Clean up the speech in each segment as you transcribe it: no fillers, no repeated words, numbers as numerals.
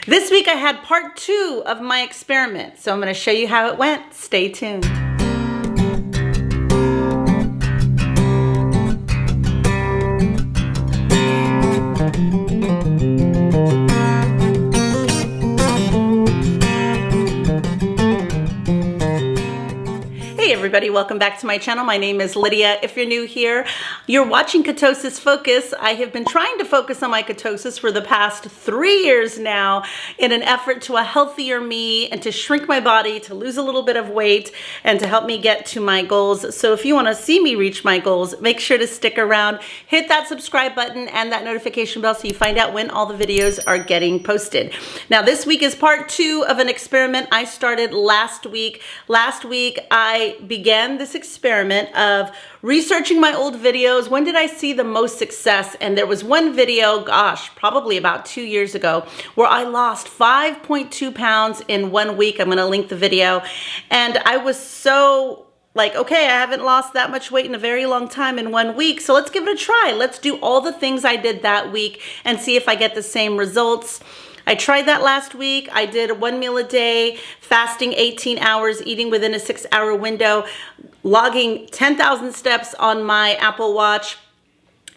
This week I had part 2 of my experiment, so I'm going to show you how it went. Stay tuned. Hey everybody, welcome back to my channel. My name is Lydia. If you're new here, you're watching Ketosis Focus. I have been trying to focus on my ketosis for the past 3 years now in an effort to a healthier me and to shrink my body, to lose a little bit of weight, and to help me get to my goals. So if you want to see me reach my goals, make sure to stick around, hit that subscribe button and that notification bell so you find out when all the videos are getting posted. Now this week is part 2 of an experiment I started last week. Last week I began this experiment of researching my old videos. When did I see the most success? And there was one video, gosh, probably about 2 years ago, where I lost 5.2 pounds in 1 week. I'm going to link the video. And I was so like, okay, I haven't lost that much weight in a very long time in 1 week. So let's give it a try. Let's do all the things I did that week and see if I get the same results. I tried that last week. I did 1 meal a day, fasting 18 hours, eating within a 6-hour window, logging 10,000 steps on my Apple Watch,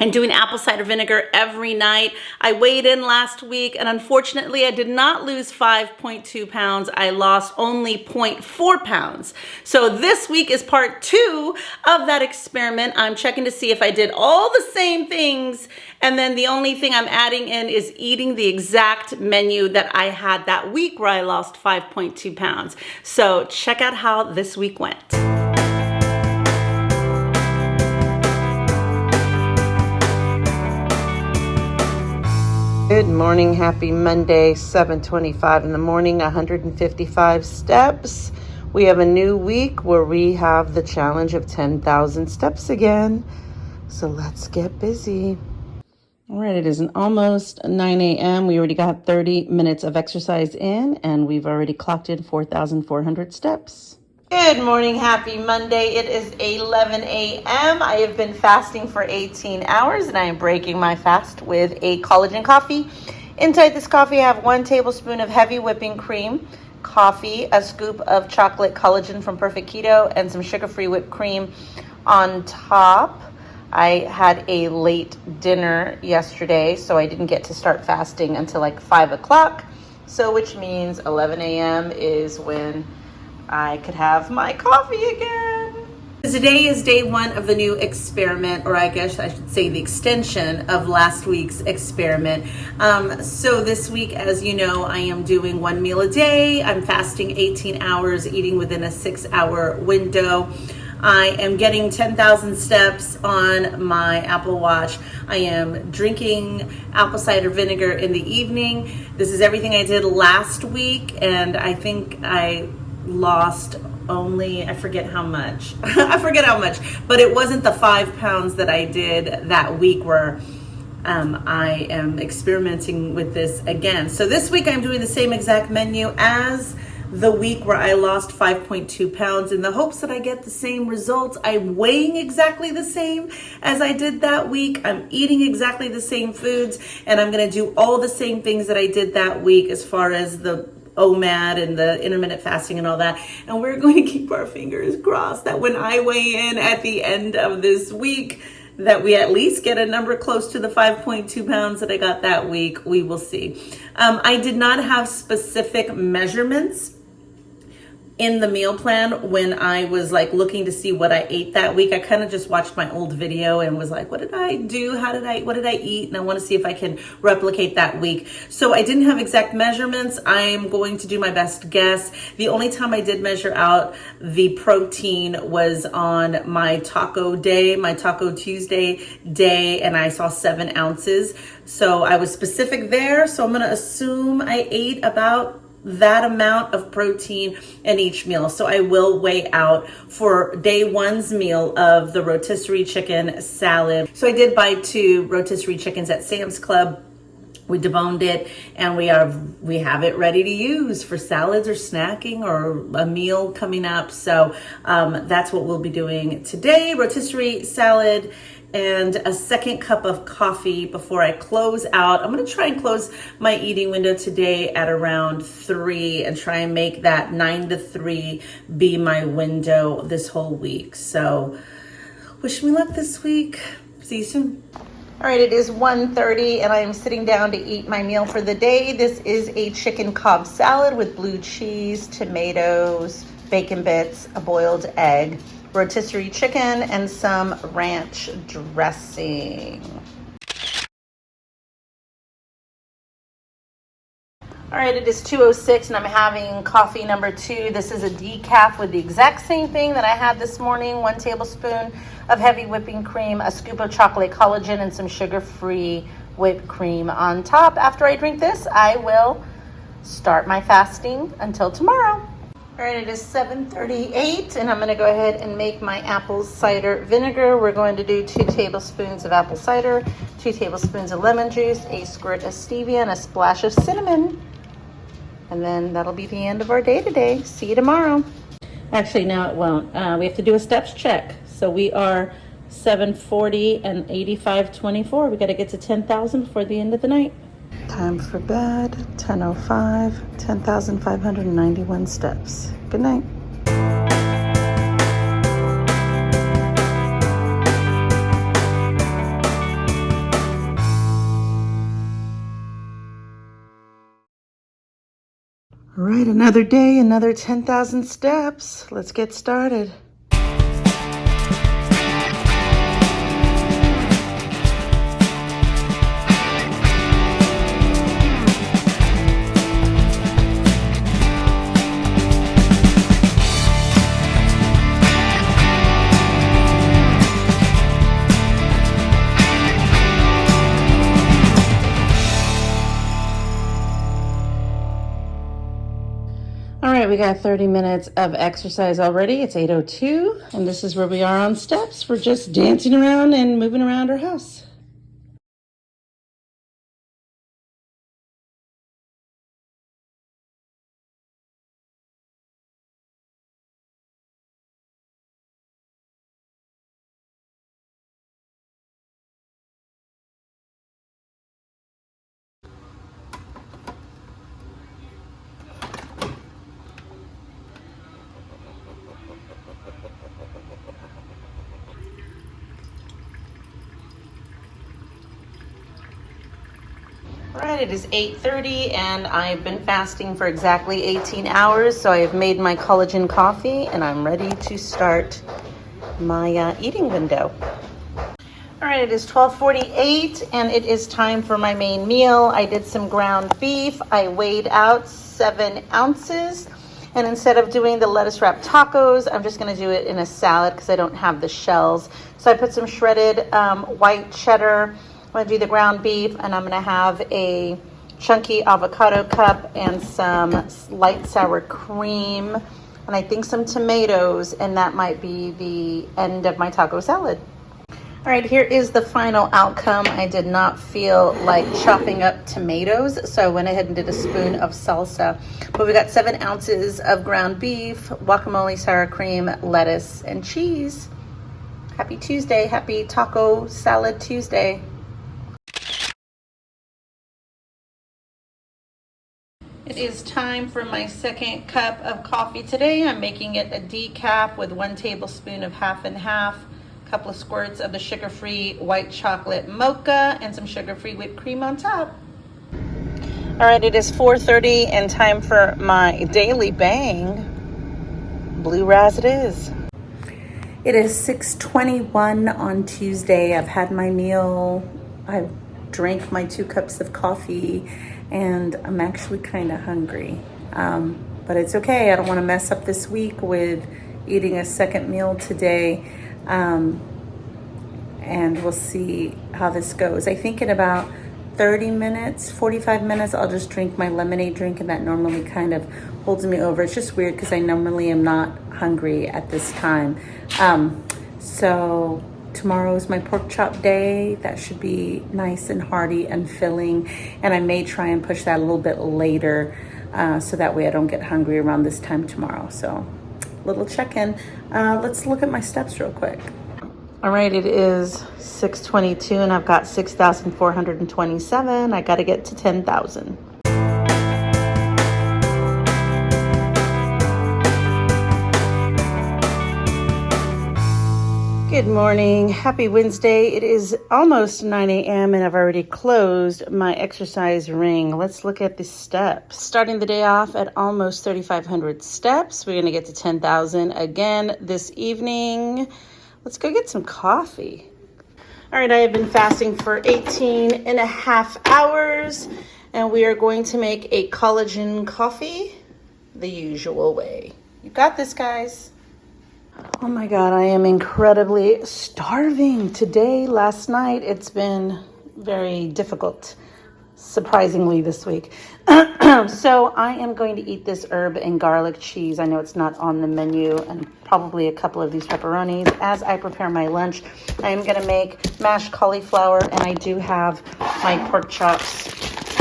and doing apple cider vinegar every night. I weighed in last week, and unfortunately, I did not lose 5.2 pounds. I lost only 0.4 pounds. So this week is part 2 of that experiment. I'm checking to see if I did all the same things, and then the only thing I'm adding in is eating the exact menu that I had that week where I lost 5.2 pounds. So check out how this week went. Good morning, happy Monday, 7:25 in the morning, 155 steps. We have a new week where we have the challenge of 10,000 steps again. So let's get busy. All right, it is almost 9 a.m. We already got 30 minutes of exercise in, and we've already clocked in 4,400 steps. Good morning, happy Monday. It is 11 a.m. I have been fasting for 18 hours and I am breaking my fast with a collagen coffee. Inside this coffee, I have 1 tablespoon of heavy whipping cream, coffee, a scoop of chocolate collagen from Perfect Keto, and some sugar-free whipped cream on top. I had a late dinner yesterday, so I didn't get to start fasting until like 5 o'clock. So which means 11 a.m. is when I could have my coffee again. Today is day 1 of the new experiment, or I guess I should say the extension of last week's experiment. So this week, as you know, I am doing 1 meal a day. I'm fasting 18 hours, eating within a 6-hour window. I am getting 10,000 steps on my Apple Watch. I am drinking apple cider vinegar in the evening. This is everything I did last week, and I think I lost only, I forget how much. I forget how much, but it wasn't the 5 pounds that I did that week where I am experimenting with this again. So this week I'm doing the same exact menu as the week where I lost 5.2 pounds in the hopes that I get the same results. I'm weighing exactly the same as I did that week. I'm eating exactly the same foods, and I'm gonna do all the same things that I did that week as far as the OMAD and the intermittent fasting and all that. And we're going to keep our fingers crossed that when I weigh in at the end of this week, that we at least get a number close to the 5.2 pounds that I got that week. We will see. I did not have specific measurements in the meal plan when I was like looking to see what I ate that week. I kind of just watched my old video and was like, what did I do? What did I eat? And I want to see if I can replicate that week. So I didn't have exact measurements. I'm going to do my best guess. The only time I did measure out the protein was on my taco day, my Taco Tuesday day, and I saw 7 ounces. So I was specific there. So I'm going to assume I ate about that amount of protein in each meal. So I will weigh out for day 1's meal of the rotisserie chicken salad. So I did buy 2 rotisserie chickens at Sam's Club. We deboned it, and we have it ready to use for salads or snacking or a meal coming up. So that's what we'll be doing today. Rotisserie salad and a second cup of coffee before I close out. I'm gonna try and close my eating window today at around 3 and try and make that 9 to 3 be my window this whole week. So wish me luck this week. See you soon. All right, it is 1:30 and I am sitting down to eat my meal for the day. This is a chicken Cobb salad with blue cheese, tomatoes, bacon bits, a boiled egg, rotisserie chicken, and some ranch dressing. All right, it is 2:06 and I'm having coffee number 2. This is a decaf with the exact same thing that I had this morning. 1 tablespoon of heavy whipping cream, a scoop of chocolate collagen, and some sugar-free whipped cream on top. After I drink this, I will start my fasting until tomorrow. All right, it is 7:38 and I'm gonna go ahead and make my apple cider vinegar. We're going to do 2 tablespoons of apple cider, 2 tablespoons of lemon juice, a squirt of stevia, and a splash of cinnamon. And then that'll be the end of our day today. See you tomorrow. Actually, no, it won't. We have to do a steps check. So we are 740 and 8524. We got to get to 10,000 before the end of the night. Time for bed, 10:05, 10,591 steps. Good night. All right, another day, another 10,000 steps. Let's get started. All right, we got 30 minutes of exercise already. It's 8:02, and this is where we are on steps. We're just dancing around and moving around our house. All right, it is 8:30 and I've been fasting for exactly 18 hours. So I have made my collagen coffee and I'm ready to start my eating window. All right, it is 12:48 and it is time for my main meal. I did some ground beef. I weighed out 7 ounces. And instead of doing the lettuce wrap tacos, I'm just gonna do it in a salad because I don't have the shells. So I put some shredded white cheddar. I'm gonna do the ground beef and I'm gonna have a chunky avocado cup and some light sour cream and I think some tomatoes, and that might be the end of my taco salad. All right, here is the final outcome. I did not feel like chopping up tomatoes, so I went ahead and did a spoon of salsa. But we got 7 ounces of ground beef, guacamole, sour cream, lettuce, and cheese. Happy Tuesday, happy Taco Salad Tuesday. It is time for my second cup of coffee today. I'm making it a decaf with 1 tablespoon of half and half, a couple of squirts of the sugar-free white chocolate mocha, and some sugar-free whipped cream on top. All right, it is 4:30 and time for my daily bang. Blue Raz it is. It is 6:21 on Tuesday. I've had my meal. I've drank my 2 cups of coffee and I'm actually kind of hungry. But it's okay. I don't want to mess up this week with eating a second meal today. And we'll see how this goes. I think in about 30 minutes, 45 minutes, I'll just drink my lemonade drink, and that normally kind of holds me over. It's just weird because I normally am not hungry at this time. So tomorrow is my pork chop day. That should be nice and hearty and filling. And I may try and push that a little bit later so that way I don't get hungry around this time tomorrow. So little check-in. Let's look at my steps real quick. All right, it is 6:22 and I've got 6,427. I got to get to 10,000. Good morning. Happy Wednesday. It is almost 9 a.m. and I've already closed my exercise ring. Let's look at the steps. Starting the day off at almost 3,500 steps. We're going to get to 10,000 again this evening. Let's go get some coffee. All right, I have been fasting for 18 and a half hours and we are going to make a collagen coffee the usual way. You got this, guys. Oh my God, I am incredibly starving today. Last night, it's been very difficult, surprisingly, this week. So I am going to eat this herb and garlic cheese. I know it's not on the menu, and probably a couple of these pepperonis. As I prepare my lunch, I am going to make mashed cauliflower, and I do have my pork chops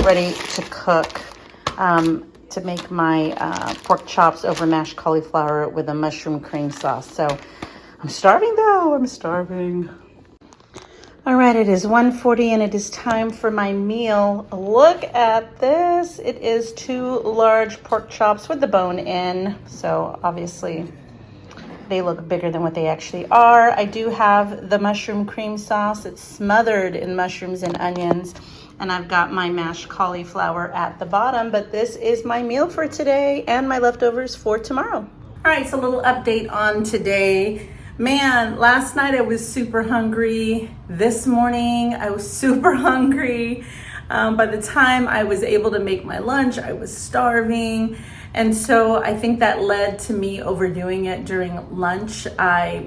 ready to cook. To make my pork chops over mashed cauliflower with a mushroom cream sauce. So I'm starving though, I'm starving. All right, it is 1:40 and it is time for my meal. Look at this. It is 2 large pork chops with the bone in. So obviously they look bigger than what they actually are. I do have the mushroom cream sauce. It's smothered in mushrooms and onions. And I've got my mashed cauliflower at the bottom, but this is my meal for today and my leftovers for tomorrow. All right, so a little update on today. Man, last night I was super hungry. This morning I was super hungry. By the time I was able to make my lunch, I was starving. And so I think that led to me overdoing it during lunch. I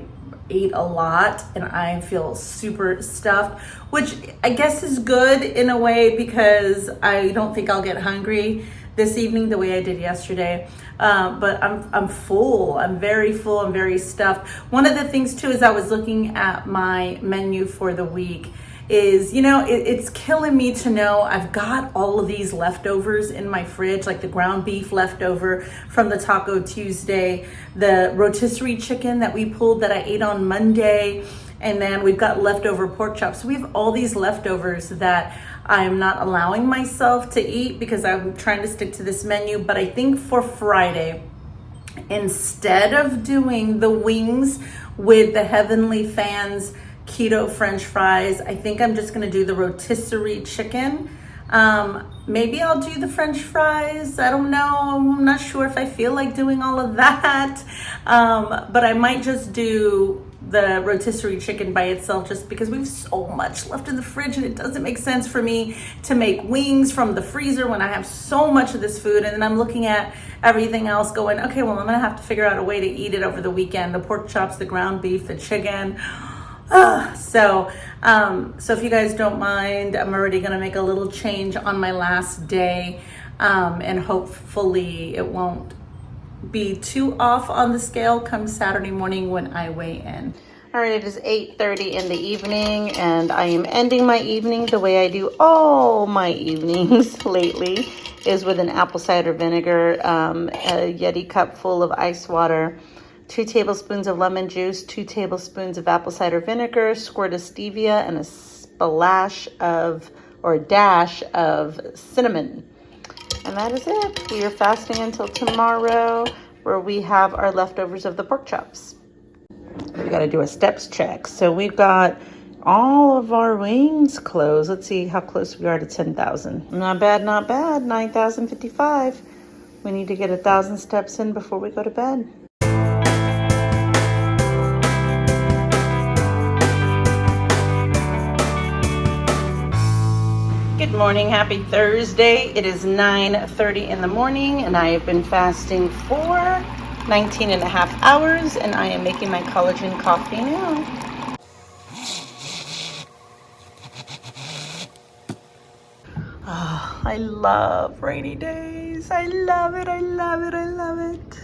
ate a lot and I feel super stuffed, which I guess is good in a way because I don't think I'll get hungry this evening the way I did yesterday. But I'm full. I'm very full. I'm very stuffed. One of the things too is I was looking at my menu for the week is, you know, it's killing me to know I've got all of these leftovers in my fridge, like the ground beef leftover from the Taco Tuesday, the rotisserie chicken that we pulled that I ate on Monday, and then we've got leftover pork chops. So we have all these leftovers that I'm not allowing myself to eat because I'm trying to stick to this menu. But I think for Friday, instead of doing the wings with the Heavenly Fans keto French fries, I think I'm just gonna do the rotisserie chicken. Maybe I'll do the French fries. I don't know. I'm not sure if I feel like doing all of that. But I might just do the rotisserie chicken by itself just because we have so much left in the fridge and it doesn't make sense for me to make wings from the freezer when I have so much of this food. And then I'm looking at everything else going, okay, well, I'm gonna have to figure out a way to eat it over the weekend. The pork chops, the ground beef, the chicken. So if you guys don't mind, I'm already gonna make a little change on my last day, and hopefully it won't be too off on the scale come Saturday morning when I weigh in. All right, it is 8:30 in the evening and I am ending my evening the way I do all my evenings lately, is with an apple cider vinegar, a Yeti cup full of ice water, 2 tablespoons of lemon juice, 2 tablespoons of apple cider vinegar, squirt of stevia, and a splash of, or a dash of cinnamon. And that is it. We are fasting until tomorrow, where we have our leftovers of the pork chops. We got to do a steps check. So we've got all of our wings closed. Let's see how close we are to 10,000. Not bad, not bad. 9,055. We need to get 1,000 steps in before we go to bed. Good morning, happy Thursday. It is 9:30 in the morning and I have been fasting for 19 and a half hours and I am making my collagen coffee now. Oh, I love rainy days. I love it, I love it, I love it.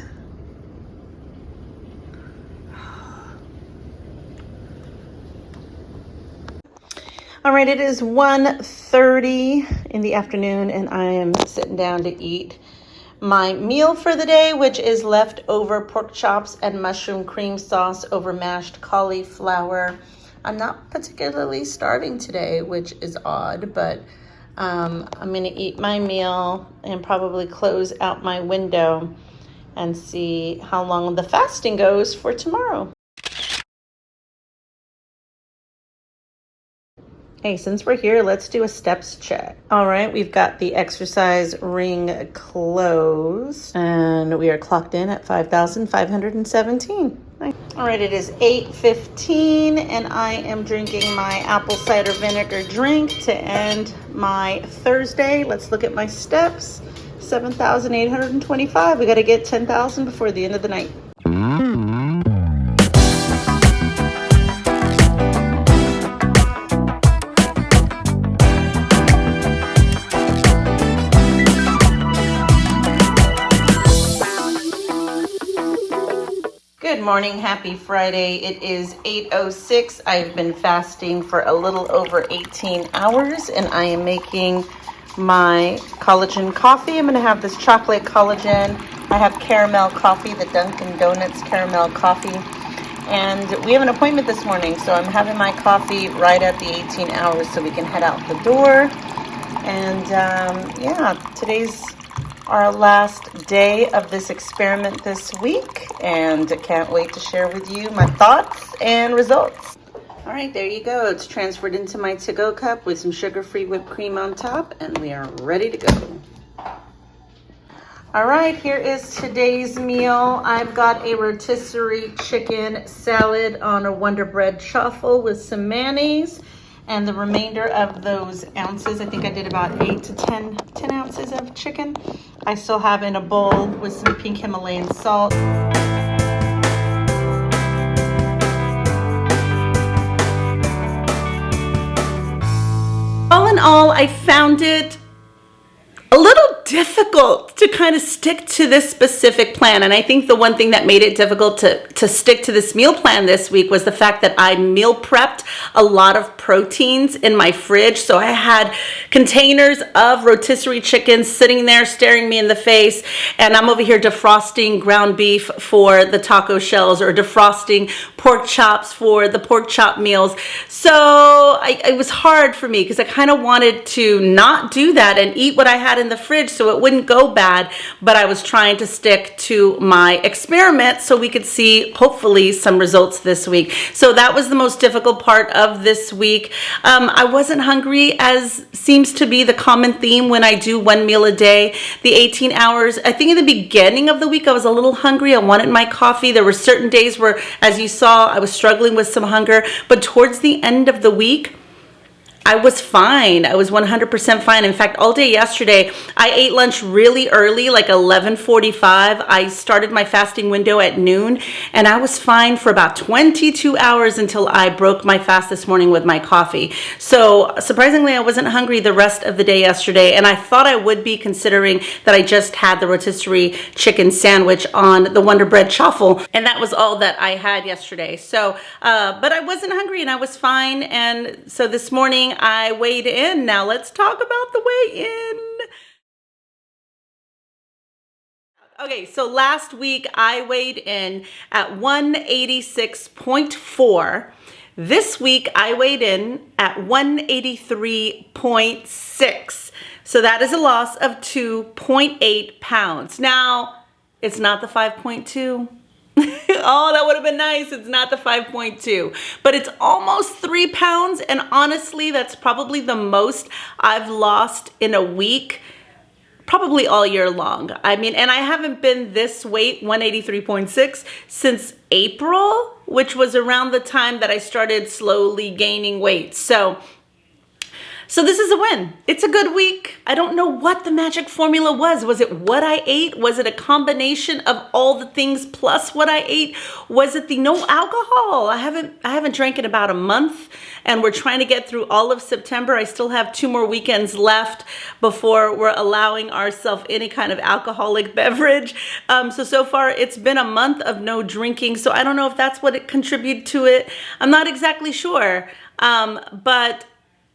All right, it is 1:30 in the afternoon and I am sitting down to eat my meal for the day, which is leftover pork chops and mushroom cream sauce over mashed cauliflower. I'm not particularly starving today, which is odd, but I'm going to eat my meal and probably close out my window and see how long the fasting goes for tomorrow. Hey, since we're here, let's do a steps check. All right, we've got the exercise ring closed, and we are clocked in at 5,517. Nice. All right, it is 8:15, and I am drinking my apple cider vinegar drink to end my Thursday. Let's look at my steps. 7,825. We got to get 10,000 before the end of the night. Good morning, happy Friday. It is 8:06. I've been fasting for a little over 18 hours, and I am making my collagen coffee. I'm going to have this chocolate collagen. I have caramel coffee, the Dunkin' Donuts caramel coffee. And we have an appointment this morning, so I'm having my coffee right at the 18 hours so we can head out the door. And yeah, today's our last day of this experiment this week, and I can't wait to share with you my thoughts and results. All right, there you go. It's transferred into my to-go cup with some sugar-free whipped cream on top, and we are ready to go. All right, here is today's meal. I've got a rotisserie chicken salad on a Wonder Bread truffle with some mayonnaise. And the remainder of those ounces, I think I did about 8 to 10 ounces of chicken, I still have in a bowl with some pink Himalayan salt. All in all, I found it a little difficult to kind of stick to this specific plan. And I think the one thing that made it difficult to stick to this meal plan this week was the fact that I meal prepped a lot of proteins in my fridge. So I had containers of rotisserie chicken sitting there staring me in the face, and I'm over here defrosting ground beef for the taco shells or defrosting pork chops for the pork chop meals. So it was hard for me because I kind of wanted to not do that and eat what I had in the fridge so it wouldn't go bad, but I was trying to stick to my experiment so we could see hopefully some results this week. So that was the most difficult part of this week. I wasn't hungry, as seems to be the common theme when I do one meal a day. The 18 hours, I think in the beginning of the week I was a little hungry. I wanted my coffee. There were certain days where, as you saw, I was struggling with some hunger, but towards the end of the week, I was fine. I was 100% fine. In fact, all day yesterday, I ate lunch really early, like 11:45. I started my fasting window at noon, and I was fine for about 22 hours until I broke my fast this morning with my coffee. So surprisingly, I wasn't hungry the rest of the day yesterday, and I thought I would be, considering that I just had the rotisserie chicken sandwich on the Wonder Bread truffle, and that was all that I had yesterday. So, but I wasn't hungry, and I was fine. And so this morning, I weighed in. Now let's talk about the weigh in. Okay, so last week I weighed in at 186.4. This week I weighed in at 183.6. So that is a loss of 2.8 pounds. Now, it's not the 5.2. Oh, that would have been nice. It's not the 5.2, but it's almost 3 pounds. And honestly, that's probably the most I've lost in a week, probably all year long. I mean, and I haven't been this weight, 183.6, since April, which was around the time that I started slowly gaining weight. So this is a win. It's a good week. I don't know what the magic formula was. Was it what I ate? Was it a combination of all the things plus what I ate? Was it the no alcohol? I haven't drank in about a month, and we're trying to get through all of September. I still have 2 more weekends left before we're allowing ourselves any kind of alcoholic beverage. So far it's been a month of no drinking. So I don't know if that's what it contributed to it. I'm not exactly sure. But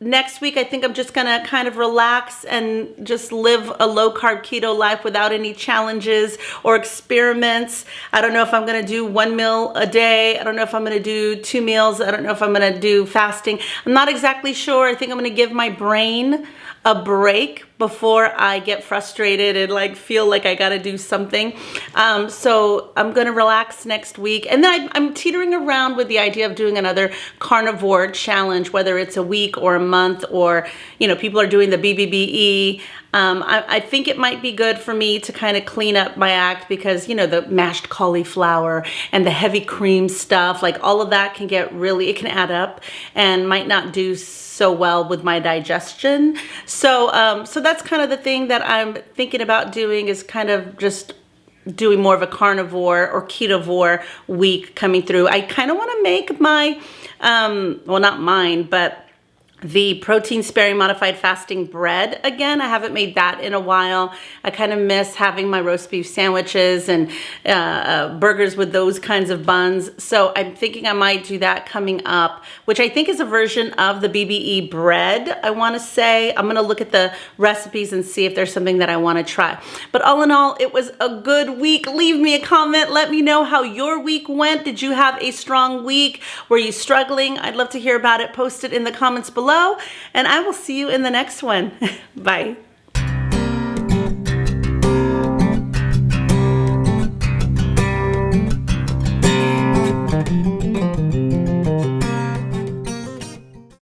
next week, I think I'm just gonna kind of relax and just live a low carb keto life without any challenges or experiments. I don't know if I'm gonna do 1 meal a day. I don't know if I'm gonna do 2 meals. I don't know if I'm gonna do fasting. I'm not exactly sure. I think I'm gonna give my brain a break before I get frustrated and like feel like I gotta do something. So I'm gonna relax next week. And then I'm teetering around with the idea of doing another carnivore challenge, whether it's a week or a month, or, you know, people are doing the BBBE. I think it might be good for me to kind of clean up my act because, you know, the mashed cauliflower and the heavy cream stuff, like all of that can get really, it can add up and might not do so well with my digestion. So, so that's kind of the thing that I'm thinking about doing, is kind of just doing more of a carnivore or ketovore week coming through. I kind of want to make my, well, not mine, but the protein sparing modified fasting bread again. I haven't made that in a while. I kind of miss having my roast beef sandwiches and burgers with those kinds of buns. So I'm thinking I might do that coming up, which I think is a version of the BBE bread. I want to say I'm going to look at the recipes and see if there's something that I want to try. But all in all, it was a good week. Leave me a comment. Let me know how your week went. Did you have a strong week? Were you struggling? I'd love to hear about it. Post it in the comments below. And I will see you in the next one. Bye.